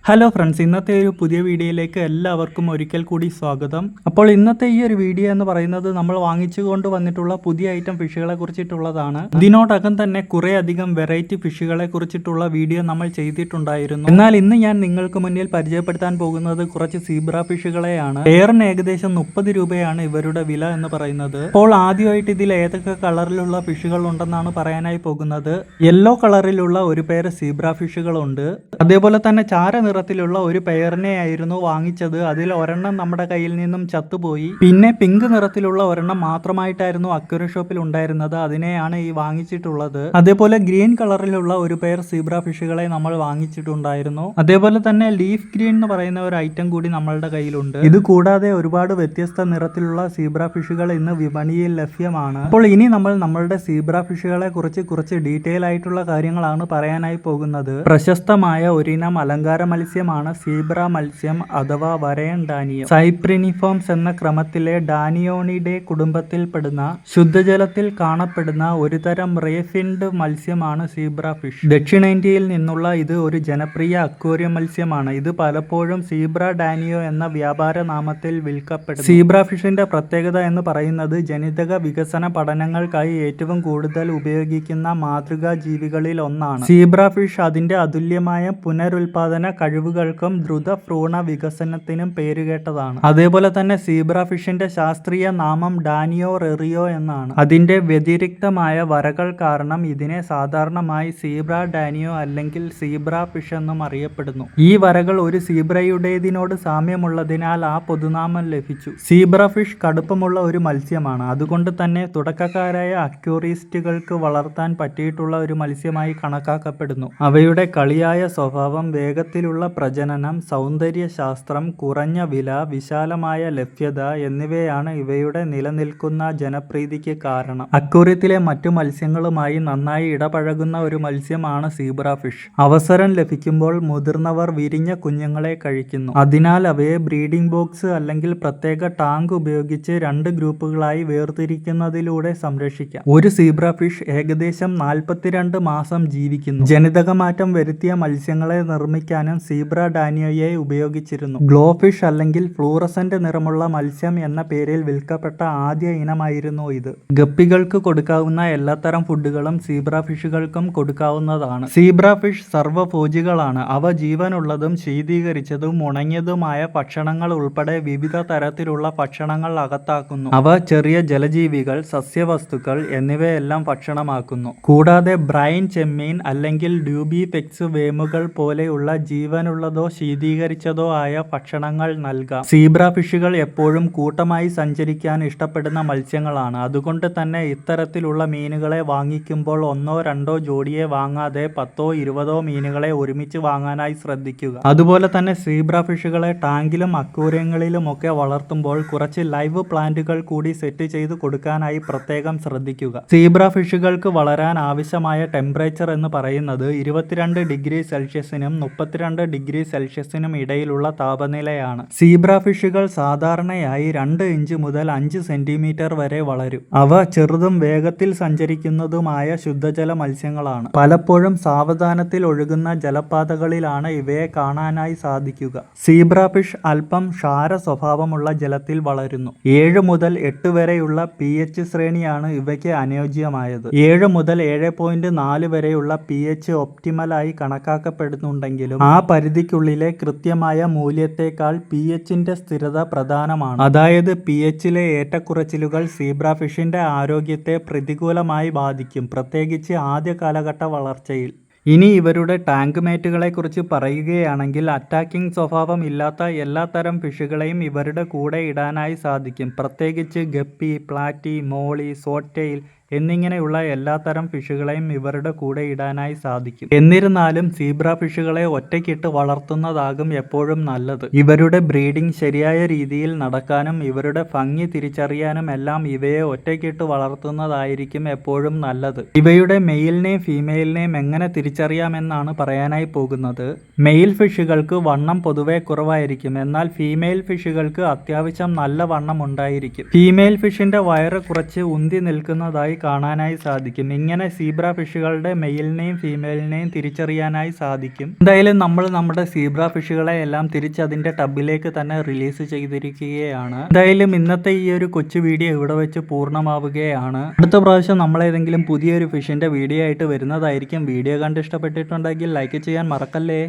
Hello friends, ഇന്നത്തെ ഒരു പുതിയ വീഡിയോയിലേക്ക് എല്ലാവർക്കും ഒരിക്കൽ കൂടി സ്വാഗതം. അപ്പോൾ ഇന്നത്തെ ഈ ഒരു വീഡിയോ എന്ന് പറയുന്നത് നമ്മൾ വാങ്ങിച്ചുകൊണ്ട് വന്നിട്ടുള്ള പുതിയ ഐറ്റം ഫിഷുകളെ കുറിച്ചിട്ടുള്ളതാണ്. ഇതിനോടകം തന്നെ കുറേ അധികം വെറൈറ്റി ഫിഷുകളെ കുറിച്ചിട്ടുള്ള വീഡിയോ നമ്മൾ ചെയ്തിട്ടുണ്ടായിരുന്നു. എന്നാൽ ഇന്ന് ഞാൻ നിങ്ങൾക്ക് മുന്നിൽ പരിചയപ്പെടുത്താൻ പോകുന്നത് കുറച്ച് സീബ്ര ഫിഷുകളെയാണ്. പെയറിന് ഏകദേശം 30 രൂപയാണ് ഇവരുടെ വില എന്ന് പറയുന്നത്. അപ്പോൾ ആദ്യമായിട്ട് ഇതിൽ ഏതൊക്കെ കളറിലുള്ള ഫിഷുകൾ ഉണ്ടെന്നാണ് പറയാനായി പോകുന്നത്. യെല്ലോ കളറിലുള്ള ഒരു പെയർ സീബ്ര ഫിഷുകളുണ്ട്. അതേപോലെ തന്നെ ചാര നിറത്തിലുള്ള ഒരു പെയറിനെ ആയിരുന്നു വാങ്ങിച്ചത്. അതിൽ ഒരെണ്ണം നമ്മുടെ കയ്യിൽ നിന്നും ചത്തുപോയി. പിന്നെ പിങ്ക് നിറത്തിലുള്ള ഒരെണ്ണം മാത്രമായിട്ടായിരുന്നു അക്വേറിയം ഷോപ്പിൽ ഉണ്ടായിരുന്നത്. അതിനെയാണ് ഈ വാങ്ങിച്ചിട്ടുള്ളത്. അതേപോലെ ഗ്രീൻ കളറിലുള്ള ഒരു പെയർ സീബ്ര ഫിഷുകളെ നമ്മൾ വാങ്ങിച്ചിട്ടുണ്ടായിരുന്നു. അതേപോലെ തന്നെ ലീഫ് ഗ്രീൻ എന്ന് പറയുന്ന ഒരു ഐറ്റം കൂടി നമ്മളുടെ കയ്യിലുണ്ട്. ഇത് കൂടാതെ ഒരുപാട് വ്യത്യസ്ത നിറത്തിലുള്ള സീബ്ര ഫിഷുകൾ ഇന്ന് വിപണിയിൽ ലഭ്യമാണ്. അപ്പോൾ ഇനി നമ്മൾ നമ്മളുടെ സീബ്ര ഫിഷുകളെ കുറിച്ച് കുറച്ച് ഡീറ്റെയിൽ ആയിട്ടുള്ള കാര്യങ്ങളാണ് പറയാനായി പോകുന്നത്. പ്രശസ്തമായ ഒരിനം അലങ്കാര മത്സ്യമാണ് സീബ്ര മത്സ്യം അഥവാ വരയൻ ഡാനിയോ. സൈപ്രിനിഫോംസ് എന്ന ക്രമത്തിലെ ഡാനിയോണിഡെ കുടുംബത്തിൽപ്പെടുന്ന ശുദ്ധജലത്തിൽ കാണപ്പെടുന്ന ഒരു തരം റേഫിൻഡ് മത്സ്യമാണ് സീബ്ര ഫിഷ്. ദക്ഷിണേന്ത്യയിൽ നിന്നുള്ള ഇത് ഒരു ജനപ്രിയ അക്വേറിയം മത്സ്യമാണ്. ഇത് പലപ്പോഴും സീബ്ര ഡാനിയോ എന്ന വ്യാപാര നാമത്തിൽ വിൽക്കപ്പെടുന്നു. സീബ്ര ഫിഷിന്റെ പ്രത്യേകത എന്ന് പറയുന്നത് ജനിതക വികസന പഠനങ്ങൾക്കായി ഏറ്റവും കൂടുതൽ ഉപയോഗിക്കുന്ന മാതൃകാ ജീവികളിൽ ഒന്നാണ്. സീബ്ര ഫിഷ് അതിന്റെ അതുല്യമായ പുനരുൽപാദന കഴിവുകൾക്കും ദ്രുത ഭ്രൂണ വികസനത്തിനും പേരുകേട്ടതാണ്. അതേപോലെ തന്നെ സീബ്ര ഫിഷിന്റെ ശാസ്ത്രീയ നാമം ഡാനിയോ റെറിയോ എന്നാണ്. അതിന്റെ വ്യതിരിക്തമായ വരകൾ കാരണം ഇതിനെ സാധാരണമായി സീബ്ര ഡാനിയോ അല്ലെങ്കിൽ സീബ്ര ഫിഷ് എന്നും അറിയപ്പെടുന്നു. ഈ വരകൾ ഒരു സീബ്രയുടേതിനോട് സാമ്യമുള്ളതിനാൽ ആ പൊതുനാമം ലഭിച്ചു. സീബ്ര ഫിഷ് കടുപ്പമുള്ള ഒരു മത്സ്യമാണ്. അതുകൊണ്ട് തന്നെ തുടക്കക്കാരായ അക്വേറിസ്റ്റുകൾക്ക് വളർത്താൻ പറ്റിയിട്ടുള്ള ഒരു മത്സ്യമായി കണക്കാക്കപ്പെടുന്നു. അവയുടെ കളിയായ സ്വഭാവം, വേഗത്തിലുള്ള പ്രജനനം, സൗന്ദര്യ ശാസ്ത്രം, കുറഞ്ഞ വില, വിശാലമായ ലഭ്യത എന്നിവയാണ് ഇവയുടെ നിലനിൽക്കുന്ന ജനപ്രീതിക്ക് കാരണം. അക്വേറിയത്തിലെ മറ്റു മത്സ്യങ്ങളുമായി നന്നായി ഇടപഴകുന്ന ഒരു മത്സ്യമാണ് സീബ്ര ഫിഷ്. അവസരം ലഭിക്കുമ്പോൾ മുതിർന്നവർ വിരിഞ്ഞ കുഞ്ഞുങ്ങളെ കഴിക്കുന്നു. അതിനാൽ അവയെ ബ്രീഡിംഗ് ബോക്സ് അല്ലെങ്കിൽ പ്രത്യേക ടാങ്ക് ഉപയോഗിച്ച് 2 ഗ്രൂപ്പുകളായി വേർതിരിക്കുന്നതിലൂടെ സംരക്ഷിക്കാം. ഒരു സീബ്ര ഫിഷ് ഏകദേശം 42 മാസം ജീവിക്കുന്നു. ജനിതകമാറ്റം വരുത്തിയ മത്സ്യങ്ങളെ നിർമ്മിക്കാനും സീബ്ര ഡാനിയോയെ ഉപയോഗിച്ചിരുന്നു. ഗ്ലോ ഫിഷ് അല്ലെങ്കിൽ ഫ്ലൂറസന്റ് നിറമുള്ള മത്സ്യം എന്ന പേരിൽ വിൽക്കപ്പെട്ട ആദ്യ ഇനമായിരുന്നു ഇത്. ഗപ്പികൾക്ക് കൊടുക്കാവുന്ന എല്ലാത്തരം ഫുഡുകളും സീബ്ര ഫിഷുകൾക്കും കൊടുക്കാവുന്നതാണ്. സീബ്ര ഫിഷ് സർവ്വഭോജികളാണ്. അവ ജീവനുള്ളതും ശീതീകരിച്ചതും ഉണങ്ങിയതുമായ ഭക്ഷണങ്ങൾ ഉൾപ്പെടെ വിവിധ തരത്തിലുള്ള ഭക്ഷണങ്ങൾ അകത്താക്കുന്നു. അവ ചെറിയ ജലജീവികൾ, സസ്യവസ്തുക്കൾ എന്നിവയെല്ലാം ഭക്ഷണമാക്കുന്നു. കൂടാതെ ബ്രൈൻ, ചെമ്മീൻ അല്ലെങ്കിൽ ഡ്യൂബിഫെക്സ് വേമുകൾ പോലെയുള്ള ജീവനുള്ളതോ ശീതീകരിച്ചതോ ആയ ഭക്ഷണങ്ങൾ നൽകാം. സീബ്ര ഫിഷുകൾ എപ്പോഴും കൂട്ടമായി സഞ്ചരിക്കാൻ ഇഷ്ടപ്പെടുന്ന മത്സ്യങ്ങളാണ്. അതുകൊണ്ട് തന്നെ ഇത്തരത്തിലുള്ള മീനുകളെ വാങ്ങിക്കുമ്പോൾ 1-2 ജോഡിയെ വാങ്ങാതെ 10-20 മീനുകളെ ഒരുമിച്ച് വാങ്ങാനായി ശ്രദ്ധിക്കുക. അതുപോലെ തന്നെ സീബ്ര ഫിഷുകളെ ടാങ്കിലും അക്വേറിയങ്ങളിലും ഒക്കെ വളർത്തുമ്പോൾ കുറച്ച് ലൈവ് പ്ലാന്റുകൾ കൂടി സെറ്റ് ചെയ്ത് കൊടുക്കാനായി പ്രത്യേകം ശ്രദ്ധിക്കുക. സീബ്ര ഫിഷുകൾക്ക് വളരാൻ ആവശ്യമായ ടെമ്പറേച്ചർ എന്ന് പറയുന്നത് 22 ഡിഗ്രി സെൽഷ്യസിനും 32 ഡിഗ്രി സെൽഷ്യസിനും ഇടയിലുള്ള താപനിലയാണ്. സീബ്ര ഫിഷുകൾ സാധാരണയായി 2 ഇഞ്ച് മുതൽ 5 സെന്റിമീറ്റർ വരെ വളരും. അവ ചെറുതും വേഗത്തിൽ സഞ്ചരിക്കുന്നതുമായ ശുദ്ധജല മത്സ്യങ്ങളാണ്. പലപ്പോഴും സാവധാനത്തിൽ ഒഴുകുന്ന ജലപാതകളിലാണ് ഇവയെ കാണാനായി സാധിക്കുക. സീബ്ര ഫിഷ് അല്പം ക്ഷാര സ്വഭാവമുള്ള ജലത്തിൽ വളരുന്നു. 7 മുതൽ 8 വരെയുള്ള pH ശ്രേണിയാണ് ഇവയ്ക്ക് അനുയോജ്യമായത്. 7 മുതൽ 7.4 വരെയുള്ള pH ഒപ്റ്റിമലായി കണക്കാക്കപ്പെടുന്നുണ്ടെങ്കിലും ആ പരിധിക്കുള്ളിലെ കൃത്യമായ മൂല്യത്തെക്കാൾ pHന്റെ സ്ഥിരത പ്രധാനമാണ്. അതായത് pHലെ ഏറ്റക്കുറച്ചിലുകൾ സീബ്ര ഫിഷിന്റെ ആരോഗ്യത്തെ പ്രതികൂലമായി ബാധിക്കും, പ്രത്യേകിച്ച് ആദ്യ കാലഘട്ട വളർച്ചയിൽ. ഇനി ഇവരുടെ ടാങ്ക് മേറ്റുകളെ കുറിച്ച് പറയുകയാണെങ്കിൽ അറ്റാക്കിംഗ് സ്വഭാവം ഇല്ലാത്ത എല്ലാത്തരം ഫിഷുകളെയും ഇവരുടെ കൂടെ ഇടാനായി സാധിക്കും. പ്രത്യേകിച്ച് ഗപ്പി, പ്ലാറ്റി, മോളി, സോട്ടെയിൽ എന്നിങ്ങനെയുള്ള എല്ലാത്തരം ഫിഷുകളെയും ഇവരുടെ കൂടെ ഇടാനായി സാധിക്കും. എന്നിരുന്നാലും സീബ്ര ഫിഷുകളെ ഒറ്റയ്ക്കിട്ട് വളർത്തുന്നതാകും എപ്പോഴും നല്ലത്. ഇവരുടെ ബ്രീഡിംഗ് ശരിയായ രീതിയിൽ നടക്കാനും ഇവരുടെ ഭംഗി തിരിച്ചറിയാനും എല്ലാം ഇവയെ ഒറ്റയ്ക്കിട്ട് വളർത്തുന്നതായിരിക്കും എപ്പോഴും നല്ലത്. ഇവയുടെ മെയിലിനെയും ഫീമെയിലിനെയും എങ്ങനെ തിരിച്ചറിയാമെന്നാണ് പറയാനായി പോകുന്നത്. മെയിൽ ഫിഷുകൾക്ക് വണ്ണം പൊതുവെ കുറവായിരിക്കും. എന്നാൽ ഫീമെയിൽ ഫിഷുകൾക്ക് അത്യാവശ്യം നല്ല വണ്ണം ഉണ്ടായിരിക്കും. ഫീമെയിൽ ഫിഷിന്റെ വയറ് കുറച്ച് ഉന്തി നിൽക്കുന്നതായി കാണാനായി സാധിക്കും. ഇങ്ങനെ സീബ്ര ഫിഷുകളുടെ മെയിലിനെയും ഫീമെയിലിനെയും തിരിച്ചറിയാനായി സാധിക്കും. എന്തായാലും നമ്മൾ നമ്മുടെ സീബ്ര ഫിഷുകളെ എല്ലാം തിരിച്ച് അതിന്റെ ടബിലേക്ക് തന്നെ റിലീസ് ചെയ്തിരിക്കുകയാണ്. എന്തായാലും ഇന്നത്തെ ഈ ഒരു കൊച്ചു വീഡിയോ ഇവിടെ വെച്ച് പൂർണ്ണമാവുകയാണ്. അടുത്ത പ്രാവശ്യം നമ്മൾ ഏതെങ്കിലും പുതിയൊരു ഫിഷിന്റെ വീഡിയോ ആയിട്ട് വരുന്നതായിരിക്കും. വീഡിയോ കണ്ട് ഇഷ്ടപ്പെട്ടിട്ടുണ്ടെങ്കിൽ ലൈക്ക് ചെയ്യാൻ മറക്കല്ലേ.